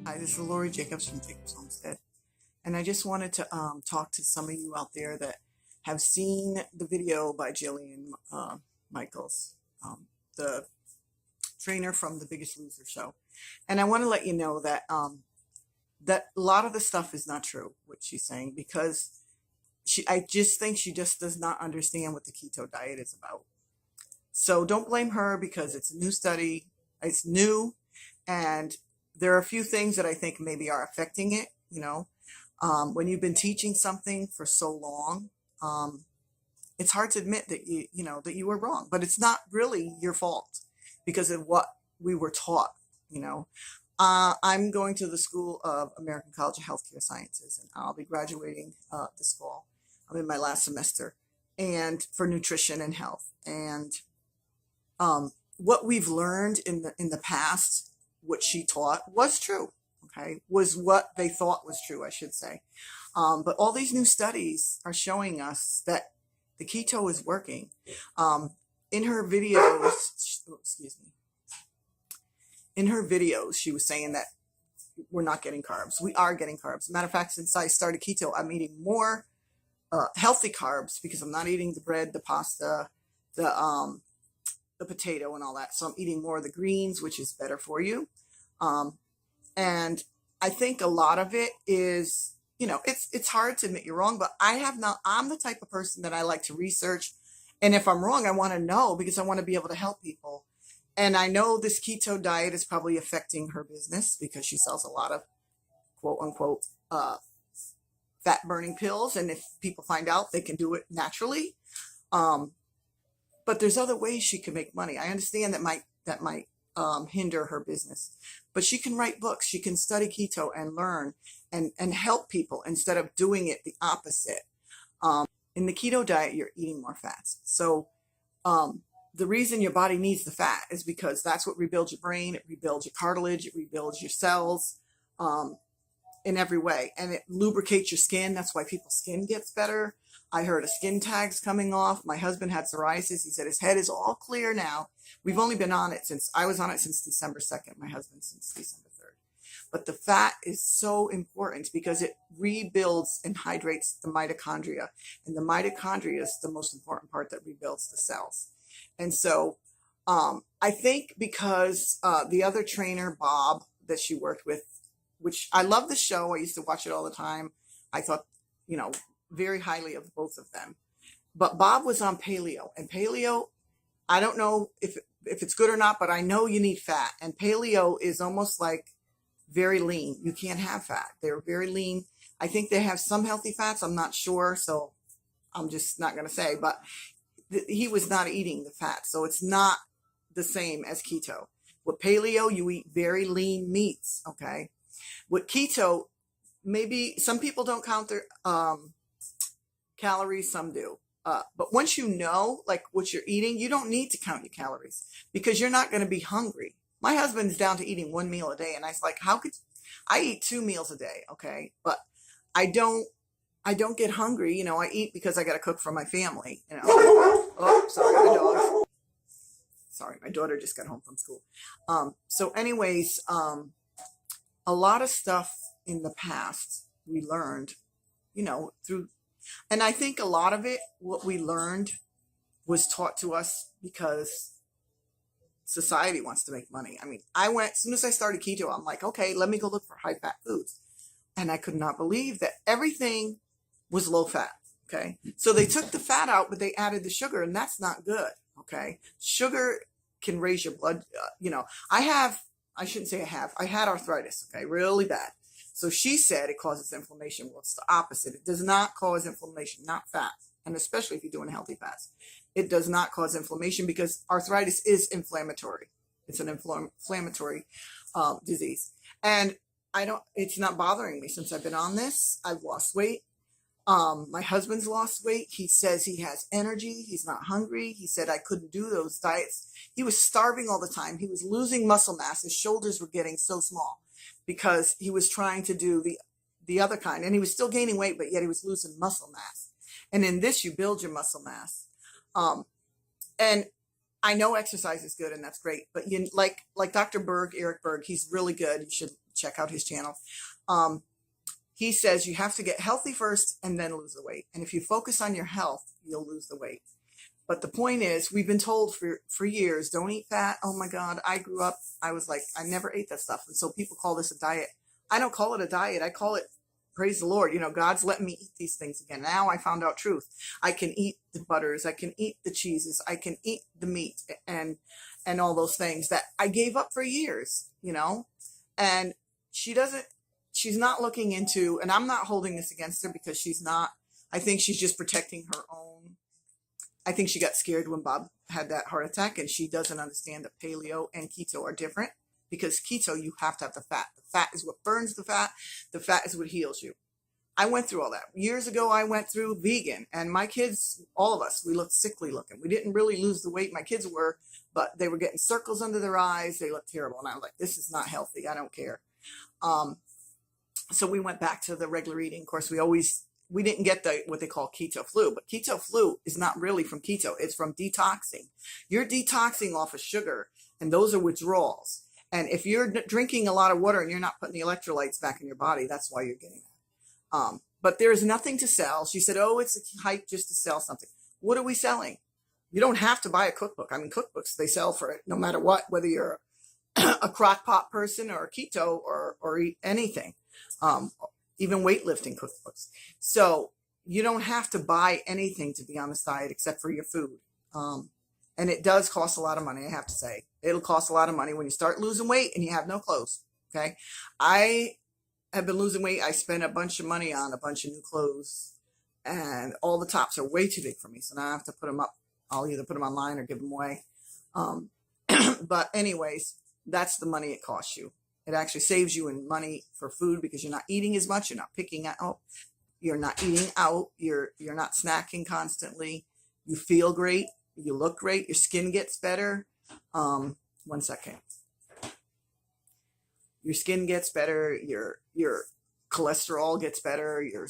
Hi, this is Lori Jacobs from Jacobs Homestead, and I just wanted to talk to some of you out there that have seen the video by Jillian Michaels, the trainer from the Biggest Loser show. And I want to let you know that that a lot of the stuff is not true, what she's saying, because I just think she just does not understand what the keto diet is about. So don't blame her because it's a new study, it's new, and there are a few things that I think maybe are affecting it. When you've been teaching something for so long, it's hard to admit that that you were wrong, but it's not really your fault because of what we were taught. I'm going to the School of American College of Healthcare Sciences, and I'll be graduating this fall. I'm in my last semester, and for nutrition and health. And what we've learned in the past, what she taught was true. Okay, was what they thought was true, I should say. But all these new studies are showing us that the keto is working. In her videos, in her videos, she was saying that we're not getting carbs. We are getting carbs. Matter of fact, since I started keto, I'm eating more healthy carbs because I'm not eating the bread, the pasta, the potato and all that. So I'm eating more of the greens, which is better for you. And I think a lot of it is, it's hard to admit you're wrong, but I'm the type of person that I like to research. And if I'm wrong, I want to know because I want to be able to help people. And I know this keto diet is probably affecting her business because she sells a lot of quote unquote, fat burning pills. And if people find out, they can do it naturally. But there's other ways she can make money. I understand that might hinder her business, but she can write books. She can study keto and learn and help people instead of doing it the opposite. In the keto diet, you're eating more fats. So the reason your body needs the fat is because that's what rebuilds your brain. It rebuilds your cartilage. It rebuilds your cells in every way. And it lubricates your skin. That's why people's skin gets better. I heard of skin tags coming off. My husband had psoriasis. He said his head is all clear now. We've only been on it I was on it since December 2nd. My husband since December 3rd. But the fat is so important because it rebuilds and hydrates the mitochondria. And the mitochondria is the most important part that rebuilds the cells. And so I think because the other trainer, Bob, that she worked with, which I love the show. I used to watch it all the time. I thought, very highly of both of them. But Bob was on paleo, and paleo, I don't know if it's good or not, but I know you need fat. And paleo is almost like very lean. You can't have fat. They're very lean. I think they have some healthy fats. I'm not sure. So I'm just not going to say, but he was not eating the fat. So it's not the same as keto. With paleo, you eat very lean meats. Okay. With keto, maybe some people don't count their calories, some do. But once you know like what you're eating, you don't need to count your calories because you're not going to be hungry. My husband's down to eating one meal a day, and I was like, I eat 2 meals a day, okay? But I don't get hungry. I eat because I got to cook for my family. Oh, sorry, my dogs. Sorry, my daughter just got home from school. So anyways, a lot of stuff in the past we learned, through. And I think a lot of it, what we learned was taught to us because society wants to make money. I mean, as soon as I started keto, I'm like, okay, let me go look for high fat foods. And I could not believe that everything was low fat. Okay. So they took the fat out, but they added the sugar, and that's not good. Okay. Sugar can raise your blood. I had arthritis. Okay. Really bad. So she said it causes inflammation. Well, it's the opposite. It does not cause inflammation, not fat. And especially if you're doing a healthy fast, it does not cause inflammation because arthritis is inflammatory. It's an inflammatory disease. And it's not bothering me since I've been on this. I've lost weight. My husband's lost weight. He says he has energy. He's not hungry. He said I couldn't do those diets. He was starving all the time. He was losing muscle mass. His shoulders were getting so small because he was trying to do the other kind, and he was still gaining weight, but yet he was losing muscle mass. And in this, you build your muscle mass. And I know exercise is good and that's great, but you like Dr. Berg, Eric Berg, he's really good. You should check out his channel. He says you have to get healthy first and then lose the weight. And if you focus on your health, you'll lose the weight. But the point is, we've been told for years, don't eat fat. Oh my God, I grew up, I was like, I never ate that stuff. And so people call this a diet. I don't call it a diet. I call it, praise the Lord. You know, God's letting me eat these things again. Now I found out truth. I can eat the butters. I can eat the cheeses. I can eat the meat and all those things that I gave up for years, you know, and she's not looking into, and I'm not holding this against her because she's not, I think she's just protecting her own. I think she got scared when Bob had that heart attack, and she doesn't understand that paleo and keto are different, because keto, you have to have the fat. The fat is what burns the fat. The fat is what heals you. I went through all that. Years ago, I went through vegan, and my kids, all of us, we looked sickly looking. We didn't really lose the weight. My kids were, but they were getting circles under their eyes. They looked terrible. And I was like, this is not healthy. I don't care. So we went back to the regular eating. Of course, we didn't get what they call keto flu, but keto flu is not really from keto. It's from detoxing. You're detoxing off of sugar, and those are withdrawals. And if you're drinking a lot of water and you're not putting the electrolytes back in your body, that's why you're getting that. But there is nothing to sell. She said, oh, it's a hype just to sell something. What are we selling? You don't have to buy a cookbook. I mean, cookbooks, they sell for it no matter what, whether you're a crock pot person or a keto or eat anything. Even weightlifting cookbooks. So you don't have to buy anything to be on this diet except for your food. And it does cost a lot of money, I have to say. It'll cost a lot of money when you start losing weight and you have no clothes. Okay. I have been losing weight. I spent a bunch of money on a bunch of new clothes, and all the tops are way too big for me. So now I have to put them up. I'll either put them online or give them away. But anyways, that's the money it costs you. It actually saves you in money for food because you're not eating as much. You're not picking out. You're not eating out. You're not snacking constantly. You feel great. You look great. Your skin gets better. 1 second. Your skin gets better. Your cholesterol gets better. Your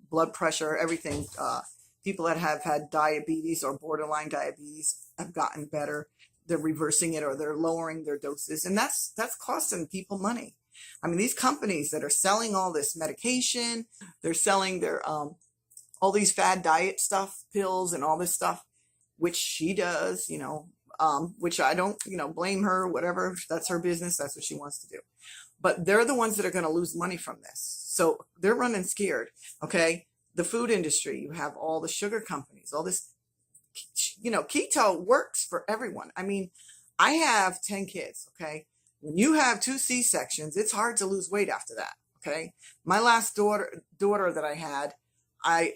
blood pressure, everything. People that have had diabetes or borderline diabetes have gotten better. They're reversing it, or they're lowering their doses. And that's costing people money. I mean, these companies that are selling all this medication, they're selling their, all these fad diet stuff, pills and all this stuff, which she does, you know, which I don't, you know, blame her, whatever. That's her business. That's what she wants to do. But they're the ones that are going to lose money from this. So they're running scared. Okay. The food industry, you have all the sugar companies, all this, you know, keto works for everyone. I mean, I have 10 kids. Okay. When you have 2 C-sections, it's hard to lose weight after that. Okay. My last daughter that I had,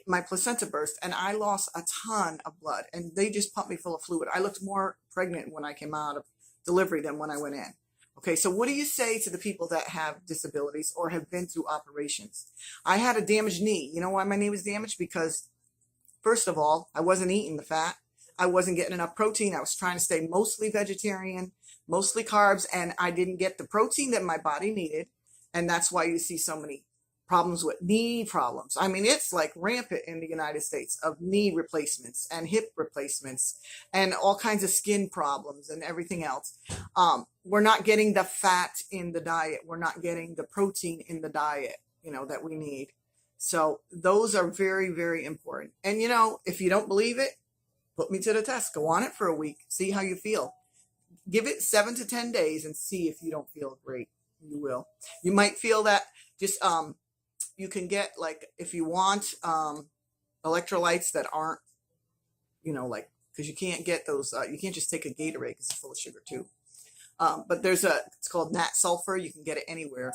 my placenta burst and I lost a ton of blood, and they just pumped me full of fluid. I looked more pregnant when I came out of delivery than when I went in. Okay. So what do you say to the people that have disabilities or have been through operations? I had a damaged knee. You know why my knee was damaged? Because first of all, I wasn't eating the fat. I wasn't getting enough protein. I was trying to stay mostly vegetarian, mostly carbs, and I didn't get the protein that my body needed. And that's why you see so many problems with knee problems. I mean, it's like rampant in the United States of knee replacements and hip replacements and all kinds of skin problems and everything else. We're not getting the fat in the diet. We're not getting the protein in the diet, you know, that we need. So those are very, very important. And, you know, if you don't believe it, put me to the test. Go on it for a week. See how you feel. Give it 7 to 10 days and see if you don't feel great. You will. You might feel that just, you can get, like, if you want electrolytes that aren't, you know, like, because you can't get those, you can't just take a Gatorade because it's full of sugar too. But it's called nat sulfur. You can get it anywhere,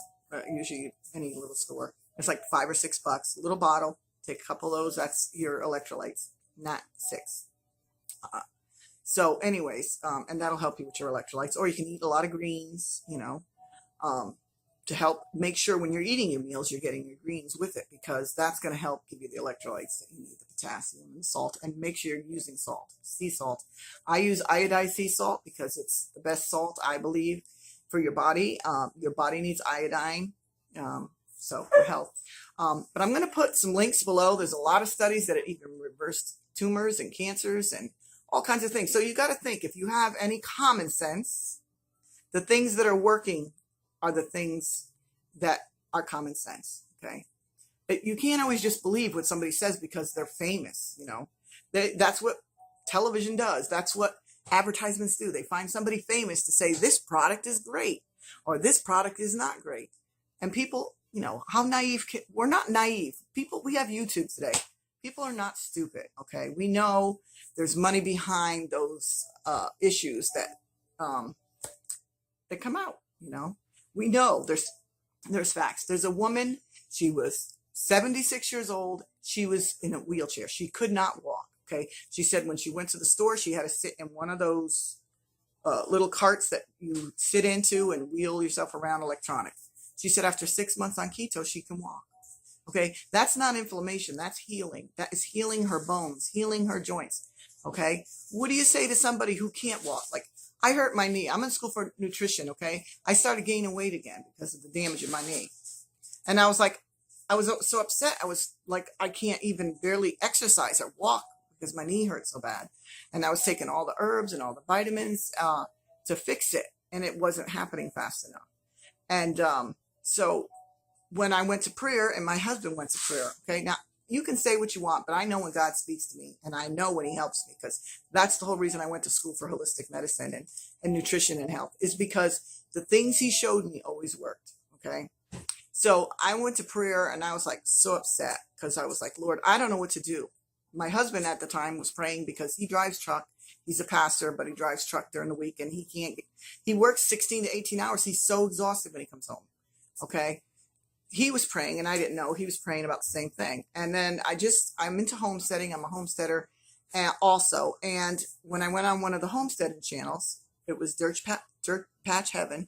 usually any little store. It's like $5 or $6, little bottle. Take a couple of those. That's your electrolytes, nat 6. So anyways, and that'll help you with your electrolytes. Or you can eat a lot of greens, you know, to help make sure when you're eating your meals, you're getting your greens with it, because that's going to help give you the electrolytes that you need, the potassium and salt, and make sure you're using salt, sea salt. I use iodized sea salt because it's the best salt, I believe, for your body. Your body needs iodine, so for health. But I'm going to put some links below. There's a lot of studies that it even reversed tumors and cancers and all kinds of things. So you got to think, if you have any common sense, the things that are working are the things that are common sense. Okay. You can't always just believe what somebody says because they're famous. That's what television does. That's what advertisements do. They find somebody famous to say this product is great or this product is not great. And people, how naive we're not naive. People, we have YouTube today. People are not stupid. Okay. We know there's money behind those issues that come out. We know there's facts. There's a woman, she was 76 years old. She was in a wheelchair. She could not walk. Okay. She said when she went to the store, she had to sit in one of those little carts that you sit into and wheel yourself around electronic. She said after 6 months on keto, she can walk. Okay. That's not inflammation. That's healing. That is healing her bones, healing her joints. Okay. What do you say to somebody who can't walk? Like, I hurt my knee. I'm in school for nutrition. Okay. I started gaining weight again because of the damage in my knee. And I was so upset. I was like, I can't even barely exercise or walk because my knee hurt so bad. And I was taking all the herbs and all the vitamins to fix it. And it wasn't happening fast enough. And so when I went to prayer and my husband went to prayer, okay, now you can say what you want, but I know when God speaks to me and I know when he helps me, because that's the whole reason I went to school for holistic medicine and nutrition and health, is because the things he showed me always worked. Okay. So I went to prayer and I was like so upset because I was like, Lord, I don't know what to do. My husband at the time was praying because he drives truck. He's a pastor, but he drives truck during the week and he works 16 to 18 hours. He's so exhausted when he comes home. Okay. He was praying and I didn't know he was praying about the same thing. And then I'm into homesteading. I'm a homesteader also. And when I went on one of the homesteading channels, it was Dirt Patch Heaven.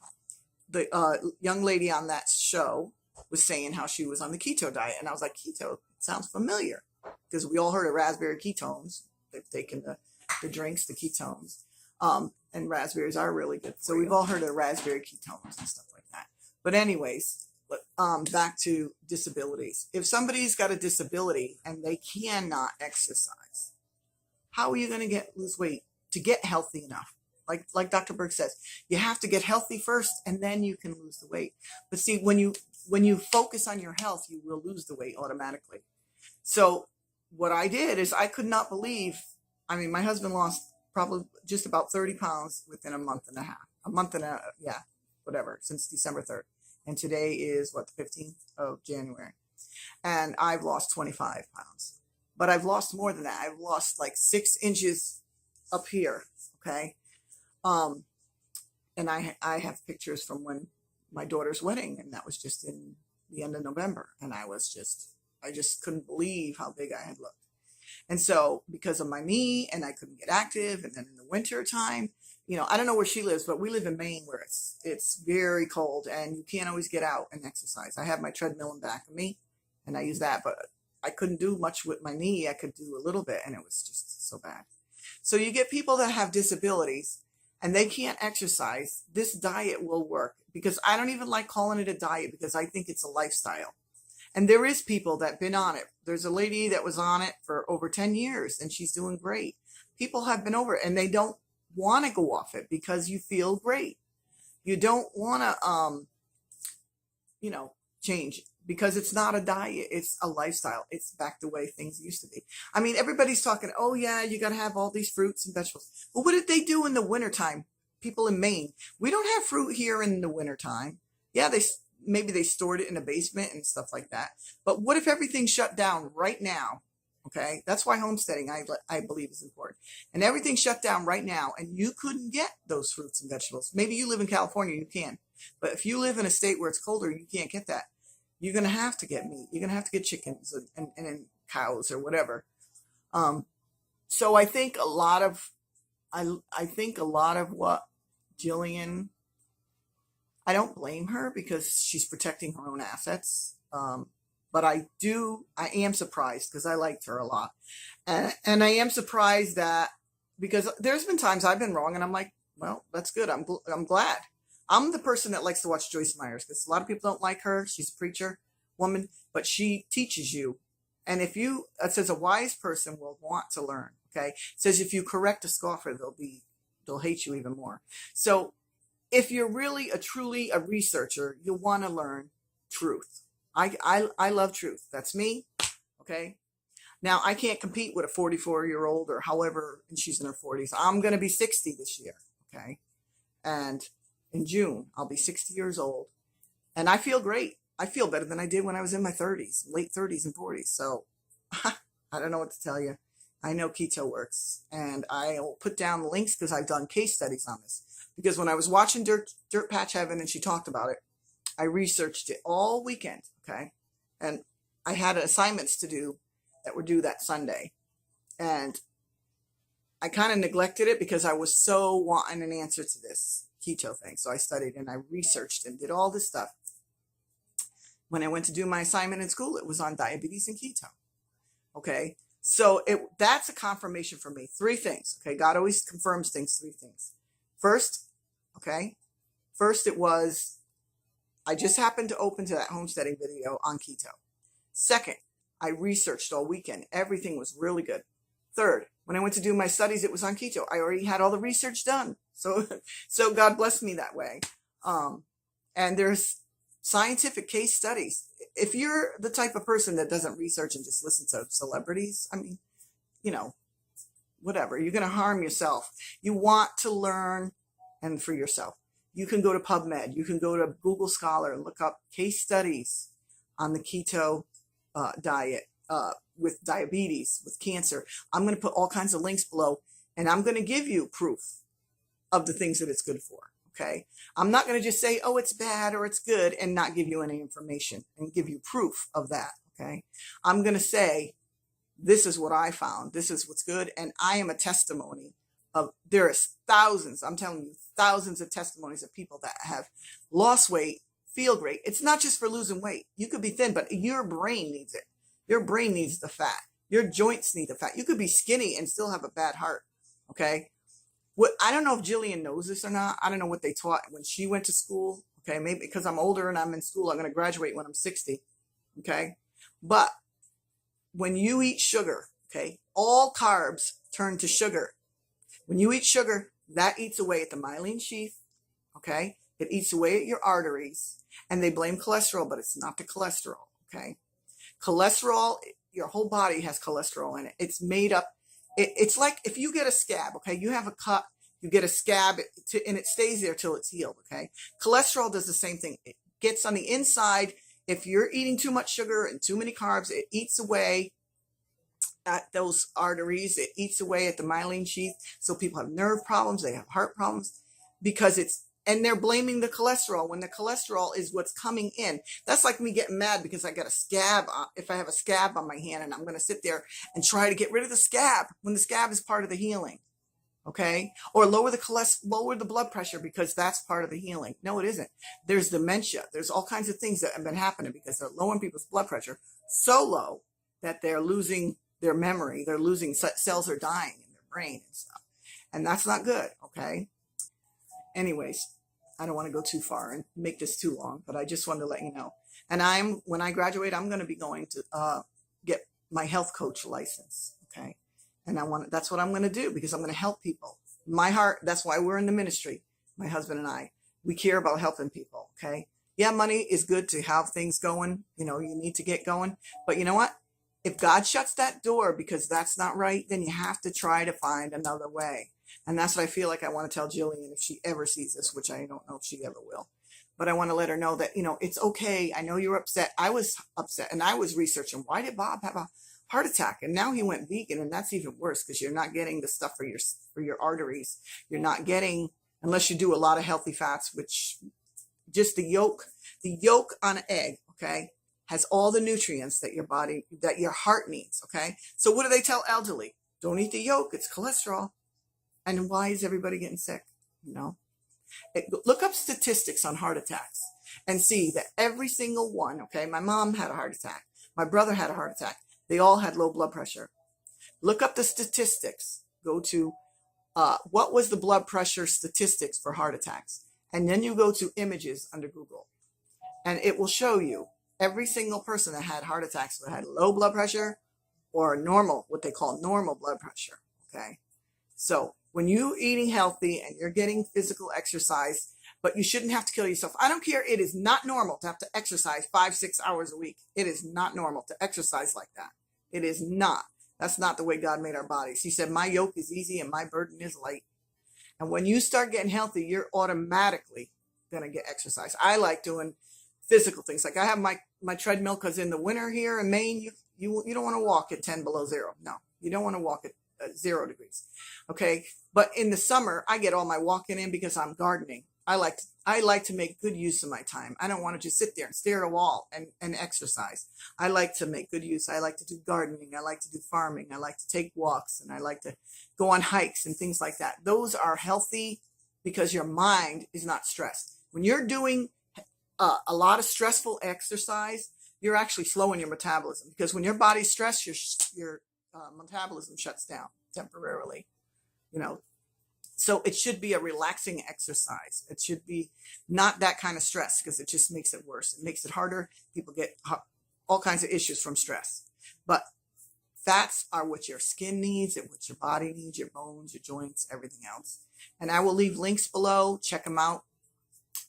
The young lady on that show was saying how she was on the keto diet. And I was like, keto sounds familiar, because we all heard of raspberry ketones. They've taken the drinks, the ketones, and raspberries are really good. So we've all heard of raspberry ketones and stuff like that. But anyways, back to disabilities. If somebody's got a disability and they cannot exercise, how are you going to lose weight to get healthy enough? Like Dr. Berg says, you have to get healthy first and then you can lose the weight. But see, when you focus on your health, you will lose the weight automatically. So what I did is I could not believe, my husband lost probably just about 30 pounds within a month and a half, since December 3rd. And today is the 15th of January. And I've lost 25 pounds, but I've lost more than that. I've lost like 6 inches up here. Okay. And I have pictures from when my daughter's wedding, and that was just in the end of November. And I just couldn't believe how big I had looked. And so because of my knee and I couldn't get active, and then in the winter time, I don't know where she lives, but we live in Maine where it's very cold and you can't always get out and exercise. I have my treadmill in back of me and I use that, but I couldn't do much with my knee. I could do a little bit and it was just so bad. So you get people that have disabilities and they can't exercise. This diet will work, because I don't even like calling it a diet, because I think it's a lifestyle. And there is people that have been on it. There's a lady that was on it for over 10 years and she's doing great. People have been over it and they don't want to go off it because you feel great. You don't want to, change, because it's not a diet. It's a lifestyle. It's back the way things used to be. Everybody's talking, oh yeah, you got to have all these fruits and vegetables. Well, what did they do in the wintertime? People in Maine, we don't have fruit here in the wintertime. Yeah, maybe they stored it in a basement and stuff like that. But what if everything shut down right now? Okay, that's why homesteading, I believe, is important. And everything shut down right now, and you couldn't get those fruits and vegetables. Maybe you live in California, you can. But if you live in a state where it's colder, you can't get that. You're going to have to get meat. You're going to have to get chickens and cows or whatever. So I think a lot of what Jillian, I don't blame her because she's protecting her own assets. But I am surprised because I liked her a lot. And I am surprised that, because there's been times I've been wrong and I'm like, well, that's good. I'm glad. I'm the person that likes to watch Joyce Myers because a lot of people don't like her. She's a preacher woman, but she teaches you. And it says a wise person will want to learn. Okay. It says if you correct a scoffer, they'll hate you even more. So if you're really truly a researcher, you'll want to learn truth. I love truth. That's me. Okay. Now I can't compete with a 44-year-old or however, and she's in her 40s. I'm going to be 60 this year. Okay. And in June, I'll be 60 years old, and I feel great. I feel better than I did when I was in my 30s, late 30s and 40s. So I don't know what to tell you. I know keto works, and I'll put down the links because I've done case studies on this. Because when I was watching Dirt Patch Heaven and she talked about it, I researched it all weekend. Okay. And I had assignments to do that were due that Sunday. And I kind of neglected it because I was so wanting an answer to this keto thing. So I studied and I researched and did all this stuff. When I went to do my assignment in school, it was on diabetes and keto. Okay. So that's a confirmation for me. 3 things. Okay. God always confirms things. 3 things. First, okay. First, it was, I just happened to open to that homesteading video on keto. Second, I researched all weekend. Everything was really good. Third, when I went to do my studies, it was on keto. I already had all the research done. So God blessed me that way. And there's scientific case studies. If you're the type of person that doesn't research and just listen to celebrities, I mean, whatever, you're going to harm yourself. You want to learn and for yourself. You can go to PubMed. You can go to Google Scholar and look up case studies on the keto diet with diabetes, with cancer. I'm going to put all kinds of links below, and I'm going to give you proof of the things that it's good for. Okay. I'm not going to just say, oh, it's bad or it's good and not give you any information and give you proof of that. Okay. I'm going to say, this is what I found. This is what's good. And I am a testimony of, there is thousands, I'm telling you, thousands of testimonies of people that have lost weight, feel great. It's not just for losing weight. You could be thin, but your brain needs it. Your brain needs the fat. Your joints need the fat. You could be skinny and still have a bad heart. Okay. I don't know if Jillian knows this or not. I don't know what they taught when she went to school. Okay. Maybe because I'm older and I'm in school, I'm going to graduate when I'm 60. Okay. But when you eat sugar, okay, all carbs turn to sugar. When you eat sugar, that eats away at the myelin sheath. Okay. It eats away at your arteries, and they blame cholesterol, but it's not the cholesterol. Okay. Cholesterol, your whole body has cholesterol in it. It's made up. It's like if you get a scab, okay, you have a cut, you get a scab and it stays there till it's healed. Okay. Cholesterol does the same thing. It gets on the inside. If you're eating too much sugar and too many carbs, it eats away at those arteries. It eats away at the myelin sheath. So people have nerve problems. They have heart problems because and they're blaming the cholesterol when the cholesterol is what's coming in. That's like me getting mad because I got a scab. If I have a scab on my hand and I'm going to sit there and try to get rid of the scab when the scab is part of the healing. Okay. Or lower the blood pressure because that's part of the healing. No, it isn't. There's dementia. There's all kinds of things that have been happening because they're lowering people's blood pressure so low that they're losing their memory. They're losing cells are dying in their brain and stuff. And that's not good. Okay. Anyways, I don't want to go too far and make this too long, but I just wanted to let you know. And when I graduate, I'm going to be going to get my health coach license. Okay. And that's what I'm going to do because I'm going to help people. My heart, that's why we're in the ministry. My husband and I, we care about helping people. Okay. Yeah. Money is good to have things going. You need to get going, but you know what? If God shuts that door because that's not right, then you have to try to find another way. And that's what I feel like I want to tell Jillian if she ever sees this, which I don't know if she ever will. But I want to let her know that, it's okay. I know you're upset. I was upset and I was researching, why did Bob have a heart attack? And now he went vegan, and that's even worse because you're not getting the stuff for your arteries. You're not getting, unless you do a lot of healthy fats, which just the yolk on an egg, okay, has all the nutrients that your heart needs. Okay. So what do they tell elderly? Don't eat the yolk. It's cholesterol. And why is everybody getting sick? Look up statistics on heart attacks and see that every single one, okay, my mom had a heart attack. My brother had a heart attack. They all had low blood pressure. Look up the statistics. Go to what was the blood pressure statistics for heart attacks? And then you go to images under Google. And it will show you every single person that had heart attacks that had low blood pressure or normal, what they call normal blood pressure. Okay. So when you're eating healthy and you're getting physical exercise, but you shouldn't have to kill yourself. I don't care. It is not normal to have to exercise 5-6 hours a week. It is not normal to exercise like that. It is not. That's not the way God made our bodies. He said, my yoke is easy and my burden is light. And when you start getting healthy, you're automatically going to get exercise. I like doing physical things. Like I have my treadmill because in the winter here in Maine, you don't want to walk at 10 below zero. No, you don't want to walk at 0 degrees. Okay. But in the summer, I get all my walking in because I'm gardening. I like to make good use of my time. I don't want to just sit there and stare at a wall and exercise. I like to make good use. I like to do gardening. I like to do farming. I like to take walks, and I like to go on hikes and things like that. Those are healthy because your mind is not stressed. When you're doing a lot of stressful exercise, you're actually slowing your metabolism, because when your body's stressed, your metabolism shuts down temporarily, you know. So it should be a relaxing exercise. It should be not that kind of stress, because it just makes it worse. It makes it harder. People get all kinds of issues from stress. But fats are what your skin needs and what your body needs, your bones, your joints, everything else. And I will leave links below. Check them out.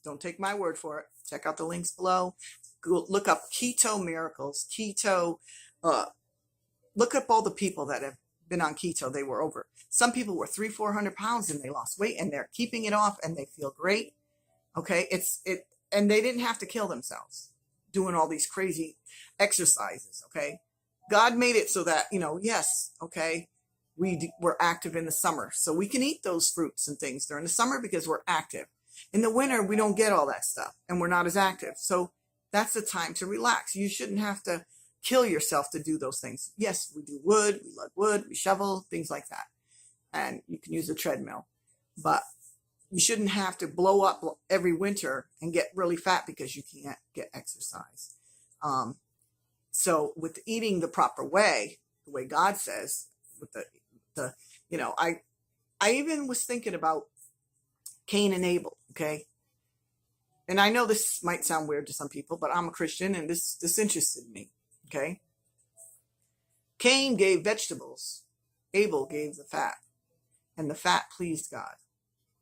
Don't take my word for it. Check out the links below. Go look up Keto Miracles. Keto. Look up all the people that have been on keto. They were over. Some people were 300-400 pounds and they lost weight and they're keeping it off and they feel great. Okay. And they didn't have to kill themselves doing all these crazy exercises. Okay. God made it so that, yes. Okay. We're active in the summer, so we can eat those fruits and things during the summer because we're active. In the winter, we don't get all that stuff and we're not as active. So that's the time to relax. You shouldn't have to kill yourself to do those things. Yes, we do wood, we lug wood, we shovel, things like that. And you can use a treadmill, but you shouldn't have to blow up every winter and get really fat because you can't get exercise. So with eating the proper way, the way God says, with I even was thinking about Cain and Abel. Okay. And I know this might sound weird to some people, but I'm a Christian and this interested me. Okay. Cain gave vegetables. Abel gave the fat, and the fat pleased God.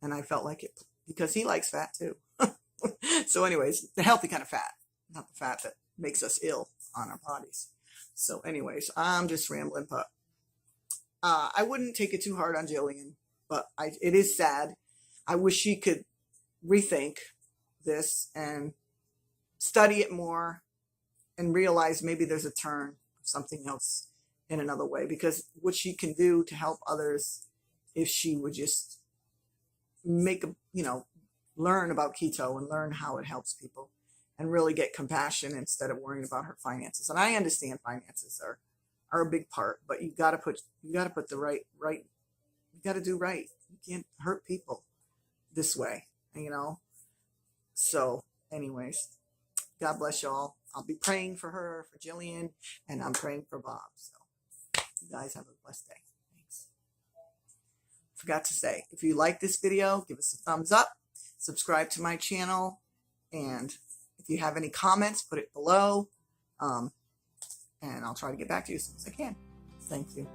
And I felt like it because he likes fat too. So anyways, the healthy kind of fat, not the fat that makes us ill on our bodies. So anyways, I'm just rambling, but I wouldn't take it too hard on Jillian, but it is sad. I wish she could rethink this and study it more and realize maybe there's a turn or something else in another way, because what she can do to help others, if she would just learn about keto and learn how it helps people and really get compassion instead of worrying about her finances. And I understand finances are a big part, but you got to put the right, you got to do right. You can't hurt people this way, So anyways, God bless y'all. I'll be praying for her, for Jillian, and I'm praying for Bob. So you guys have a blessed day. Thanks. Forgot to say, if you like this video, give us a thumbs up, subscribe to my channel, and if you have any comments, put it below, and I'll try to get back to you as soon as I can. Thank you.